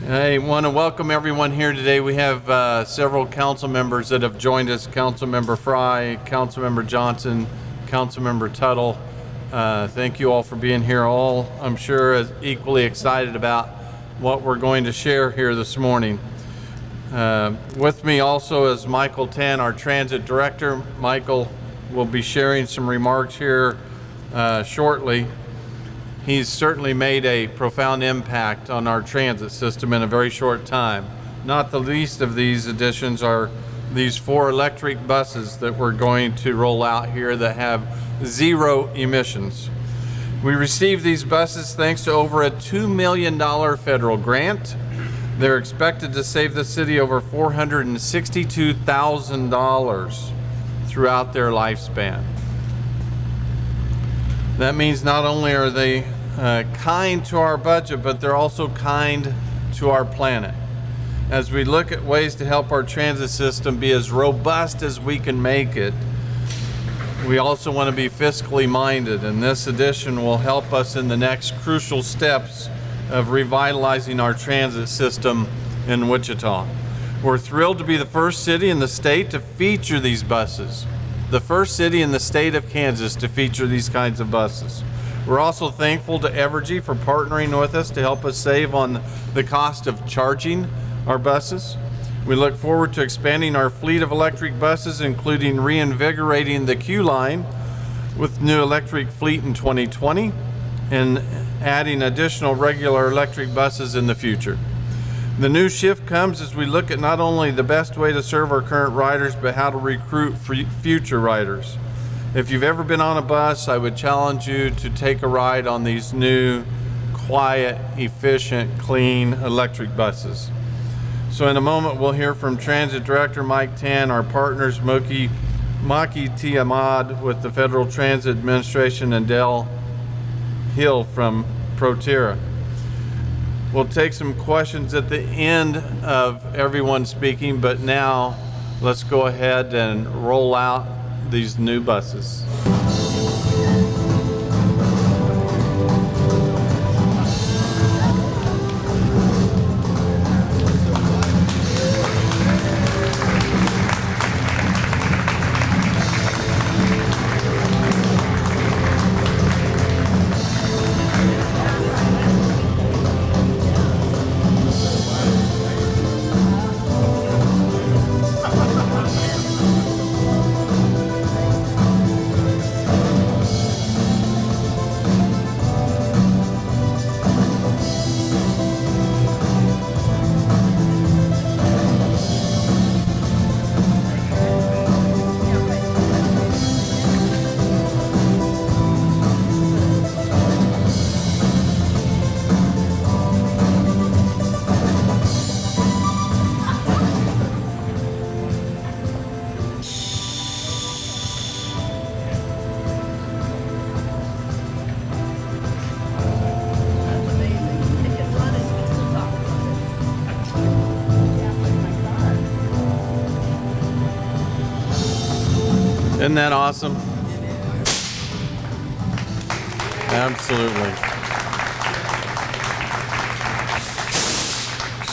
I want to welcome everyone here today. We have several council members that have joined us. Councilmember Fry, Councilmember Johnson, Councilmember Tuttle. Thank you all for being here. All, I'm sure, is equally excited about what we're going to share here this morning. With me also is Michael Tan, our transit director. Michael will be sharing some remarks here shortly. He's certainly made a profound impact on our transit system in a very short time. Not the least of these additions are these 4 electric buses that we're going to roll out here that have 0 emissions. We received these buses thanks to over a $2 million federal grant. They're expected to save the city over $462,000 throughout their lifespan. That means not only are they kind to our budget, but they're also kind to our planet. As we look at ways to help our transit system be as robust as we can make it, we also want to be fiscally minded, and this addition will help us in the next crucial steps of revitalizing our transit system in Wichita. We're thrilled to be the first city in the state to feature these buses, the first city in the state of Kansas to feature these kinds of buses. We're also thankful to Evergy for partnering with us to help us save on the cost of charging our buses. We look forward to expanding our fleet of electric buses, including reinvigorating the Q line with new electric fleet in 2020 and adding additional regular electric buses in the future. The new shift comes as we look at not only the best way to serve our current riders, but how to recruit future riders. If you've ever been on a bus, I would challenge you to take a ride on these new, quiet, efficient, clean electric buses. So in a moment, we'll hear from Transit Director Mike Tan, our partners Maki T. Ahmad with the Federal Transit Administration, and Dale Hill from Proterra. We'll take some questions at the end of everyone speaking, but now let's go ahead and roll out these new buses. Isn't that awesome? Absolutely.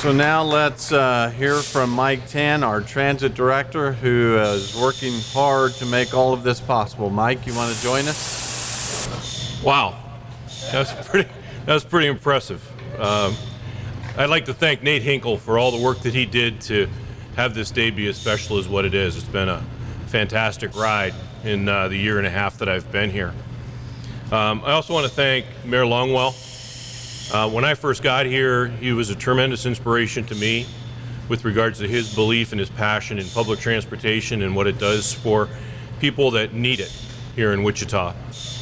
So now let's hear from Mike Tan, our transit director, who is working hard to make all of this possible. Mike, you want to join us? Wow, that's pretty impressive. I'd like to thank Nate Hinkle for all the work that he did to have this day be as special as what it is. It's been a fantastic ride in the year and a half that I've been here. I also want to thank Mayor Longwell. When I first got here, he was a tremendous inspiration to me with regards to his belief and his passion in public transportation and what it does for people that need it here in Wichita.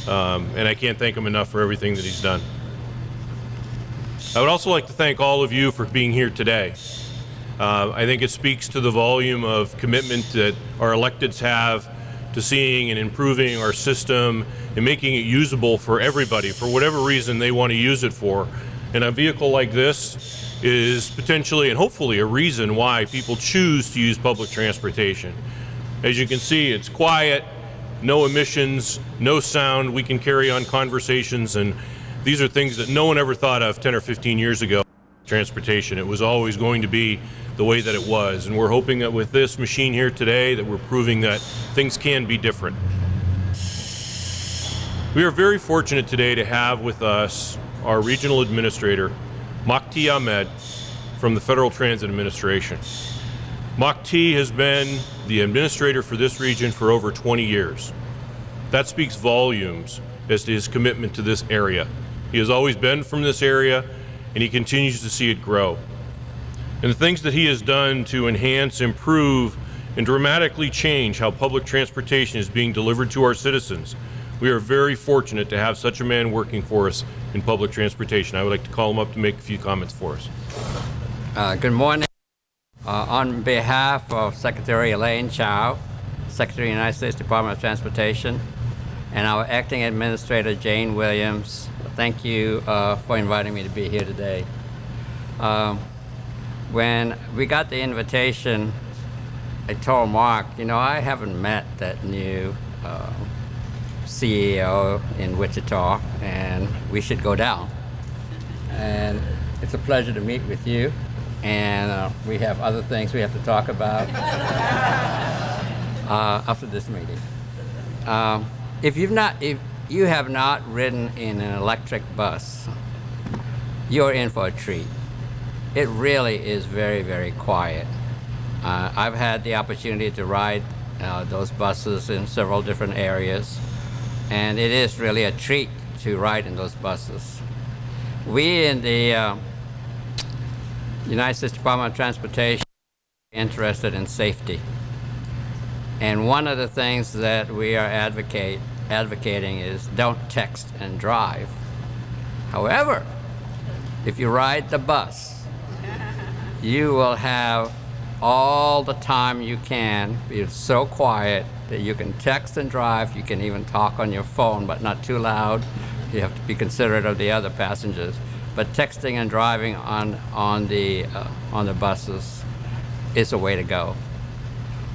And I can't thank him enough for everything that he's done. I would also like to thank all of you for being here today. I think it speaks to the volume of commitment that our electeds have to seeing and improving our system and making it usable for everybody for whatever reason they want to use it for. And a vehicle like this is potentially and hopefully a reason why people choose to use public transportation. As you can see, it's quiet, no emissions, no sound. We can carry on conversations, and these are things that no one ever thought of 10 or 15 years ago. transportation. It was always going to be the way that it was, and we're hoping that with this machine here today that we're proving that things can be different. We are very fortunate today to have with us our regional administrator, Mach from the Federal Transit Administration. Mach has been the administrator for this region for over 20 years. That speaks volumes as to his commitment to this area. He has always been from this area, and he continues to see it grow. And the things that he has done to enhance, improve, and dramatically change how public transportation is being delivered to our citizens. We are very fortunate to have such a man working for us in public transportation. I would like to call him up to make a few comments for us. Good morning. On behalf of Secretary Elaine Chao, Secretary of the United States Department of Transportation, and our Acting Administrator Jane Williams, thank you for inviting me to be here today. When we got the invitation, I told Mark, I haven't met that new CEO in Wichita, and we should go down. And it's a pleasure to meet with you, and we have other things we have to talk about after this meeting. If you have not ridden in an electric bus, you're in for a treat. It really is very, very quiet. I've had the opportunity to ride those buses in several different areas, and it is really a treat to ride in those buses. We in the United States Department of Transportation are interested in safety. And one of the things that we are advocating is don't text and drive. However, if you ride the bus, you will have all the time you can. It's so quiet that you can text and drive. You can even talk on your phone, but not too loud. You have to be considerate of the other passengers. But texting and driving on the buses is a way to go.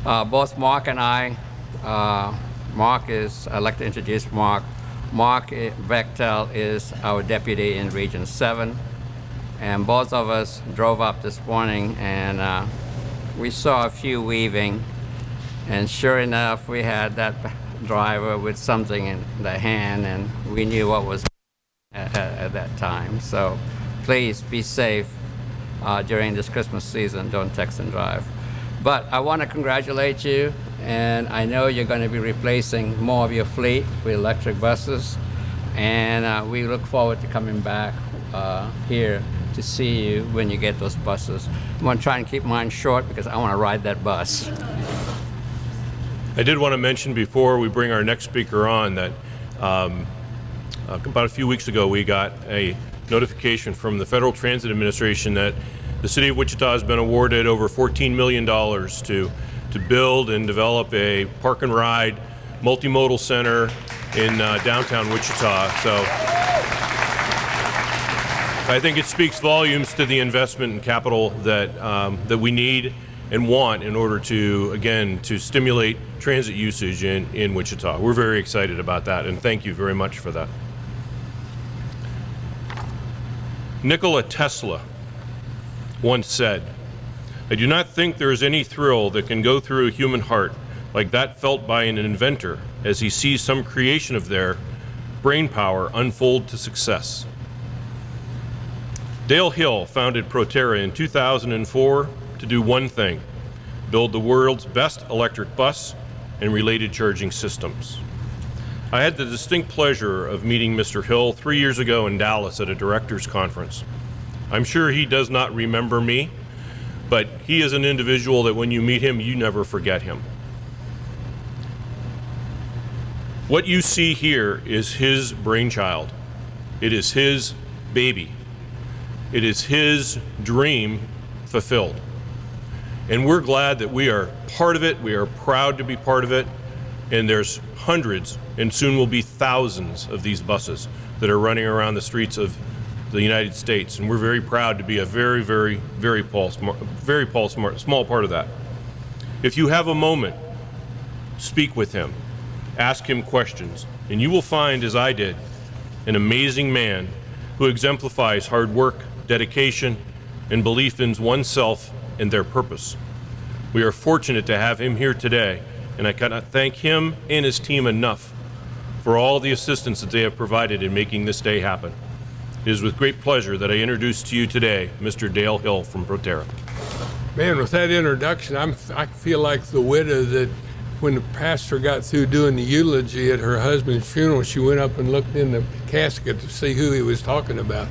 Both Mark and I, I'd like to introduce Mark. Mark Bechtel is our deputy in Region 7. And both of us drove up this morning, and we saw a few weaving. And sure enough, we had that driver with something in the hand, and we knew what was at that time. So please be safe during this Christmas season. Don't text and drive. But I want to congratulate you, and I know you're going to be replacing more of your fleet with electric buses, and we look forward to coming back here to see you when you get those buses. I'm going to try and keep mine short because I want to ride that bus. I did want to mention before we bring our next speaker on that about a few weeks ago we got a notification from the Federal Transit Administration that the City of Wichita has been awarded over $14 million to build and develop a park and ride multimodal center in downtown Wichita. So I think it speaks volumes to the investment and capital that we need and want in order to, again, to stimulate transit usage in Wichita. We're very excited about that, and thank you very much for that. Nikola Tesla once said, "I do not think there is any thrill that can go through a human heart like that felt by an inventor as he sees some creation of their brain power unfold to success." Dale Hill founded Proterra in 2004 to do one thing: build the world's best electric bus and related charging systems. I had the distinct pleasure of meeting Mr. Hill 3 years ago in Dallas at a directors conference. I'm sure he does not remember me, but he is an individual that when you meet him, you never forget him. What you see here is his brainchild. It is his baby. It is his dream fulfilled. And we're glad that we are part of it. We are proud to be part of it. And there's hundreds, and soon will be thousands of these buses that are running around the streets of the United States. And we're very proud to be a very, very, very small part of that. If you have a moment, speak with him, ask him questions, and you will find, as I did, an amazing man who exemplifies hard work, dedication, and belief in oneself and their purpose. We are fortunate to have him here today, and I cannot thank him and his team enough for all the assistance that they have provided in making this day happen. It is with great pleasure that I introduce to you today Mr. Dale Hill from Proterra. Man, with that introduction, I feel like the widow that when the pastor got through doing the eulogy at her husband's funeral, she went up and looked in the casket to see who he was talking about.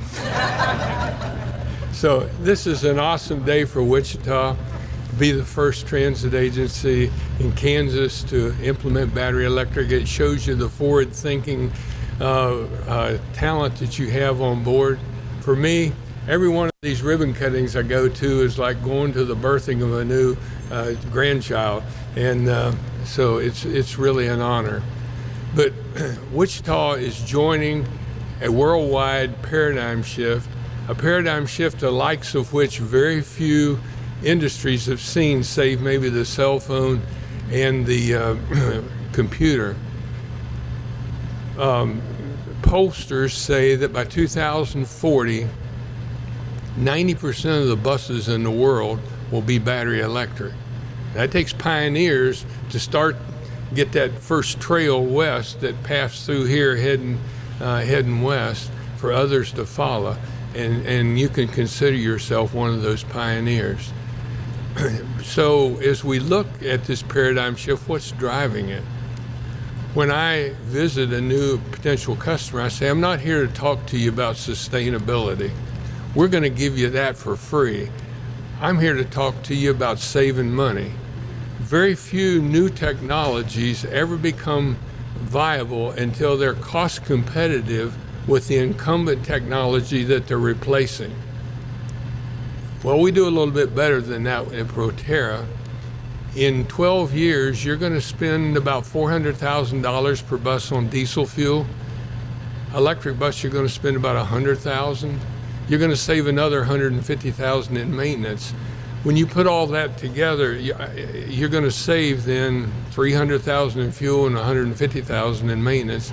So this is an awesome day for Wichita to be the first transit agency in Kansas to implement battery electric. It shows you the forward-thinking talent that you have on board. For me, every one of these ribbon cuttings I go to is like going to the birthing of a new grandchild, and so it's really an honor. But Wichita is joining a worldwide paradigm shift, a paradigm shift the likes of which very few industries have seen, save maybe the cell phone and the computer. Pollsters say that by 2040, 90% of the buses in the world will be battery electric. That takes pioneers to get that first trail west that passed through here heading west for others to follow. And you can consider yourself one of those pioneers. So as we look at this paradigm shift, what's driving it? When I visit a new potential customer, I say, I'm not here to talk to you about sustainability. We're going to give you that for free. I'm here to talk to you about saving money. Very few new technologies ever become viable until they're cost competitive with the incumbent technology that they're replacing. Well, we do a little bit better than that at Proterra. In 12 years, you're going to spend about $400,000 per bus on diesel fuel. Electric bus, you're going to spend about $100,000. You're going to save another $150,000 in maintenance. When you put all that together, you're going to save then $300,000 in fuel and $150,000 in maintenance.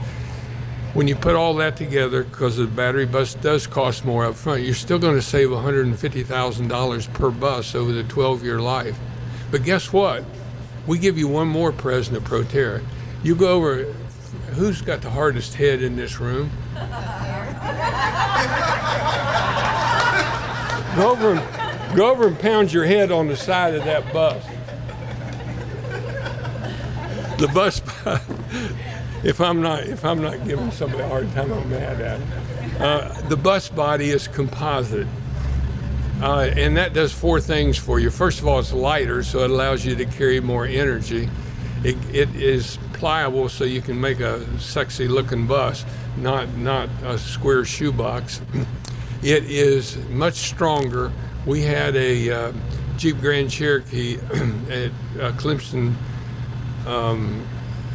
When you put all that together, because the battery bus does cost more up front, you're still going to save $150,000 per bus over the 12-year life. But guess what? We give you one more present at Proterra. You go over, who's got the hardest head in this room? Go over and pound your head on the side of that bus. The bus, if I'm not giving somebody a hard time, I'm mad at it. The bus body is composite. And that does four things for you. First of all, it's lighter, so it allows you to carry more energy. It is pliable, so you can make a sexy looking bus, not a square shoebox. It is much stronger. We had a Jeep Grand Cherokee at Clemson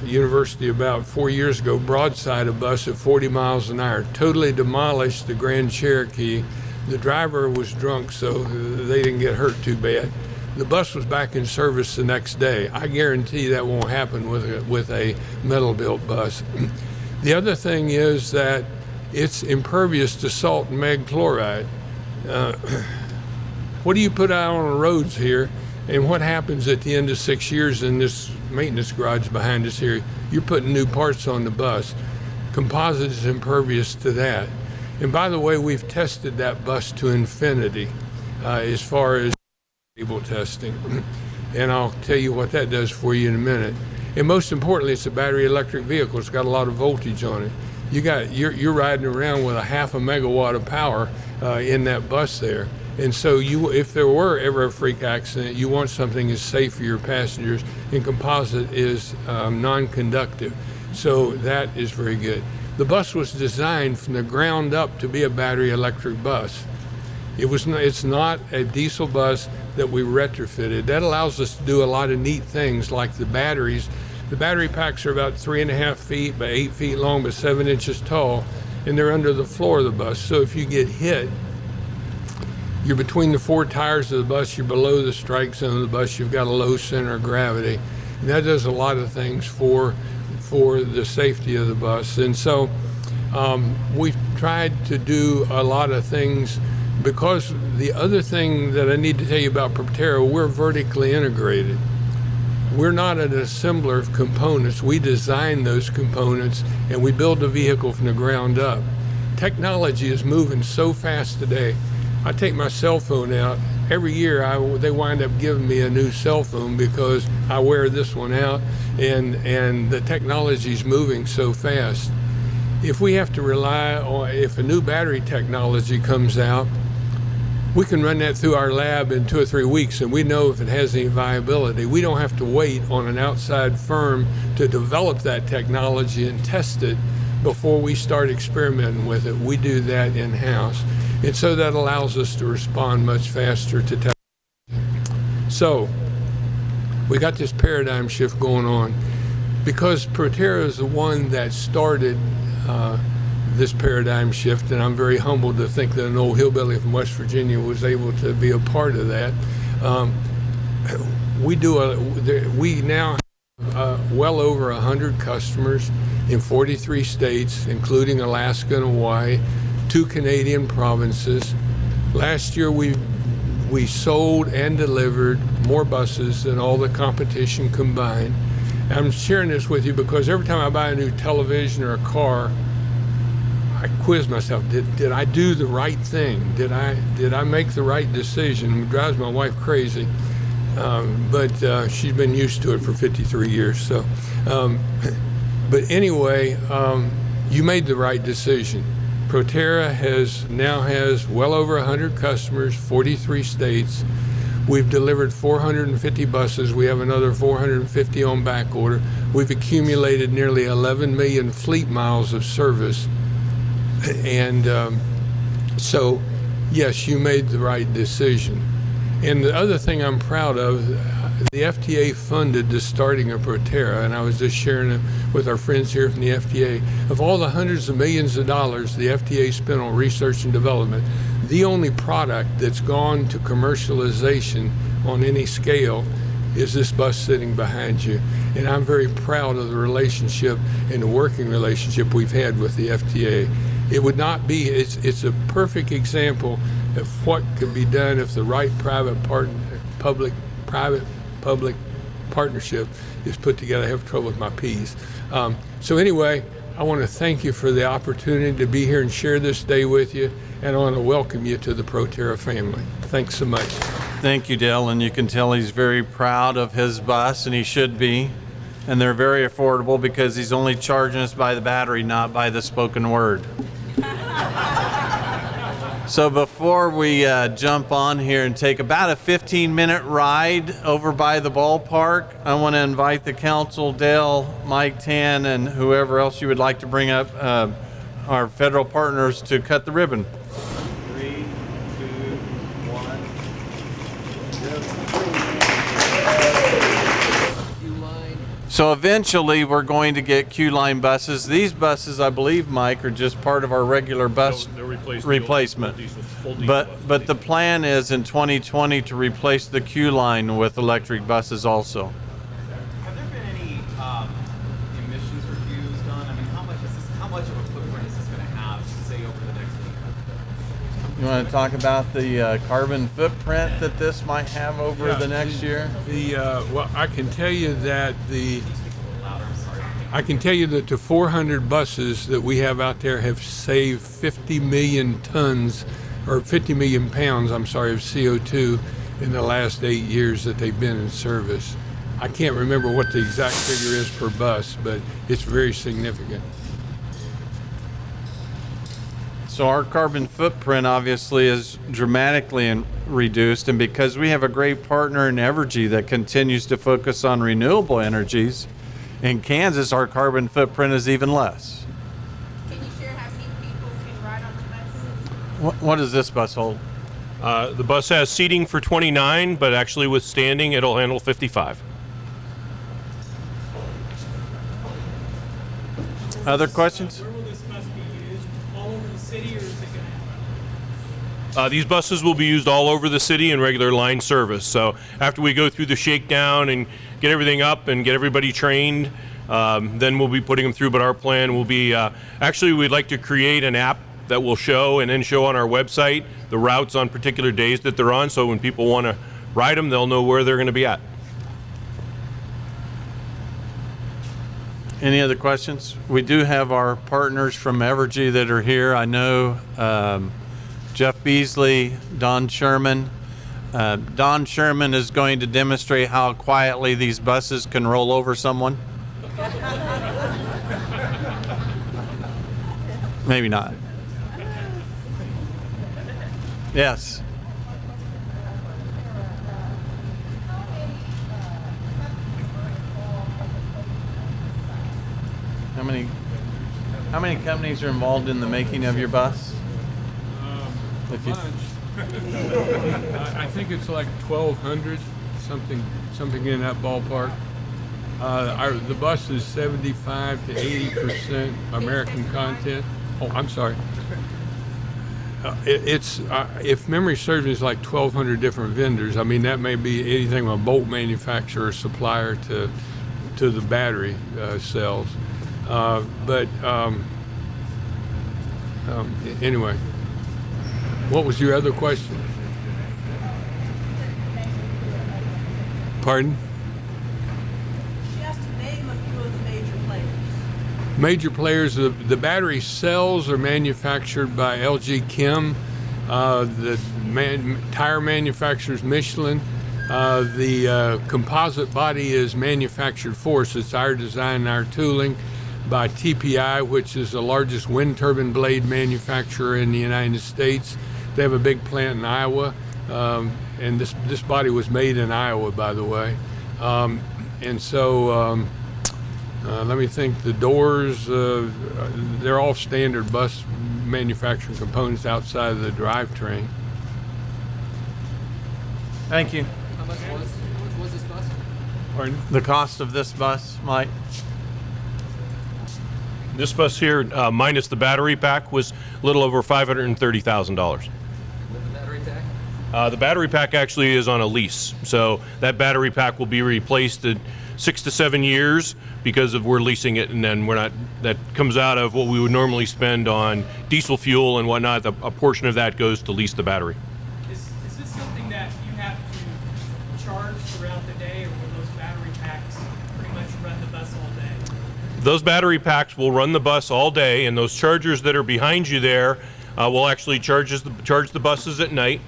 University about 4 years ago, broadside a bus at 40 miles an hour, totally demolished the Grand Cherokee. The driver was drunk, so they didn't get hurt too bad. The bus was back in service the next day. I guarantee that won't happen with a metal-built bus. The other thing is that it's impervious to salt and mag chloride. What do you put out on the roads here, and what happens at the end of 6 years in this maintenance garage behind us here? You're putting new parts on the bus. Composite is impervious to that. And by the way, we've tested that bus to infinity as far as stable testing. And I'll tell you what that does for you in a minute. And most importantly, it's a battery electric vehicle. It's got a lot of voltage on it. You're riding around with a 0.5 megawatt of power in that bus there. And so if there were ever a freak accident, you want something that's safe for your passengers, and composite is non-conductive. So that is very good. The bus was designed from the ground up to be a battery electric bus. It's not a diesel bus that we retrofitted. That allows us to do a lot of neat things like the batteries. The battery packs are about 3.5 feet by 8 feet long by 7 inches tall, and they're under the floor of the bus. So if you get hit, you're between the four tires of the bus, you're below the strike zone of the bus, you've got a low center of gravity. And that does a lot of things for the safety of the bus. And so we've tried to do a lot of things because the other thing that I need to tell you about Proterra, we're vertically integrated. We're not an assembler of components. We design those components and we build the vehicle from the ground up. Technology is moving so fast today. I take my cell phone out. Every year they wind up giving me a new cell phone because I wear this one out, and the technology is moving so fast. If we have to rely on, if a new battery technology comes out, we can run that through our lab in 2 or 3 weeks and we know if it has any viability. We don't have to wait on an outside firm to develop that technology and test it before we start experimenting with it. We do that in-house. And so that allows us to respond much faster to technology. So we got this paradigm shift going on. Because Proterra is the one that started this paradigm shift, and I'm very humbled to think that an old hillbilly from West Virginia was able to be a part of that. We now have well over 100 customers in 43 states, including Alaska and Hawaii, 2 Canadian provinces. Last year we sold and delivered more buses than all the competition combined. I'm sharing this with you because every time I buy a new television or a car, I quiz myself, did I do the right thing? Did I make the right decision? It drives my wife crazy, but she's been used to it for 53 years. So, but anyway, you made the right decision. Proterra now has well over 100 customers, 43 states. We've delivered 450 buses. We have another 450 on back order. We've accumulated nearly 11 million fleet miles of service. And so, yes, you made the right decision. And the other thing I'm proud of, the FTA funded the starting of Proterra, and I was just sharing it with our friends here from the FTA. Of all the hundreds of millions of dollars the FTA spent on research and development, the only product that's gone to commercialization on any scale is this bus sitting behind you. And I'm very proud of the relationship and the working relationship we've had with the FTA. It would not be, it's a perfect example of what could be done if the right public partnership is put together. I have trouble with my P's. So anyway, I want to thank you for the opportunity to be here and share this day with you, and I want to welcome you to the Proterra family. Thanks so much. Thank you, Dale, and you can tell he's very proud of his bus, and he should be. And they're very affordable because he's only charging us by the battery, not by the spoken word. So before we jump on here and take about a 15-minute ride over by the ballpark, I want to invite the council, Dale, Mike Tan, and whoever else you would like to bring up, our federal partners, to cut the ribbon. 3, 2, 1. So eventually we're going to get Q-line buses. These buses, I believe, Mike, are just part of our regular bus replacement. But the plan is in 2020 to replace the Q-line with electric buses also. Have there been any emissions reviews done? I mean, how much of a footprint is this going to have, say, over the next year? You want to talk about the carbon footprint that this might have over the next year? Well, I can tell you that the 400 buses that we have out there have saved 50 million tons, or 50 million pounds, of CO2 in the last 8 years that they've been in service. I can't remember what the exact figure is per bus, but it's very significant. So our carbon footprint obviously is dramatically reduced, and because we have a great partner in Evergy that continues to focus on renewable energies, in Kansas our carbon footprint is even less. Can you share how many people can ride on the bus? What does this bus hold? The bus has seating for 29, but actually with standing it'll handle 55. Other questions? Where will this bus be used? All over the city, or is it going to have These buses will be used all over the city in regular line service. So after we go through the shakedown and get everything up and get everybody trained, then we'll be putting them through. But our plan will be, actually we'd like to create an app that will show and then show on our website the routes on particular days that they're on, so when people want to ride them, they'll know where they're going to be at. Any other questions? We do have our partners from Evergy that are here. I know Jeff Beasley, Don Sherman. Don Sherman is going to demonstrate how quietly these buses can roll over someone. Maybe not. Yes. How many companies are involved in the making of your bus? If you- I think it's like 1,200, something in that ballpark. The bus is 75 to 80% American content. Oh, I'm sorry. It's if memory serves me, it's like 1,200 different vendors. I mean, that may be anything from a bolt manufacturer, supplier to the battery cells. Anyway, what was your other question? Pardon? She has to name a few of the major players. Major players, the battery cells are manufactured by LG Chem, the tire manufacturers Michelin. The composite body is manufactured for us. It's our design and our tooling by TPI, which is the largest wind turbine blade manufacturer in the United States. They have a big plant in Iowa, and this body was made in Iowa, by the way. Let me think. The doors, they're all standard bus manufacturing components outside of the drivetrain. Thank you. How much was this bus? Pardon? The cost of this bus, Mike? This bus here, minus the battery pack, was a little over $530,000. With the battery pack? The battery pack actually is on a lease, so that battery pack will be replaced in 6 to 7 years because of we're leasing it, and then that comes out of what we would normally spend on diesel fuel and whatnot. A portion of that goes to lease the battery. Is this something that you have to charge throughout the day, or will those battery packs pretty much run the bus all day? Those battery packs will run the bus all day, and those chargers that are behind you there will actually charge the buses at night.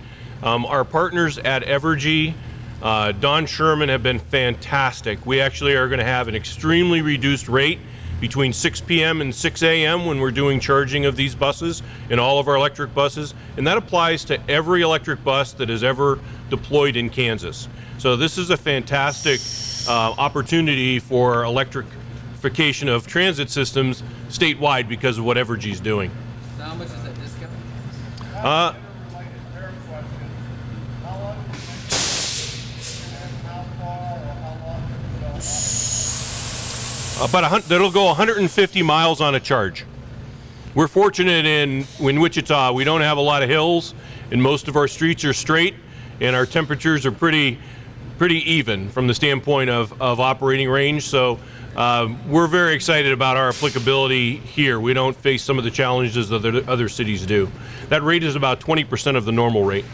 Our partners at Evergy, Don Sherman, have been fantastic. We actually are going to have an extremely reduced rate between 6 p.m. and 6 a.m. when we're doing charging of these buses in all of our electric buses, and that applies to every electric bus that is ever deployed in Kansas. So this is a fantastic opportunity for electrification of transit systems statewide because of what Evergy's doing. So how much is that discount? That'll go 150 miles on a charge. We're fortunate in Wichita, we don't have a lot of hills, and most of our streets are straight, and our temperatures are pretty even from the standpoint of operating range. So we're very excited about our applicability here. We don't face some of the challenges that other cities do. That rate is about 20% of the normal rate.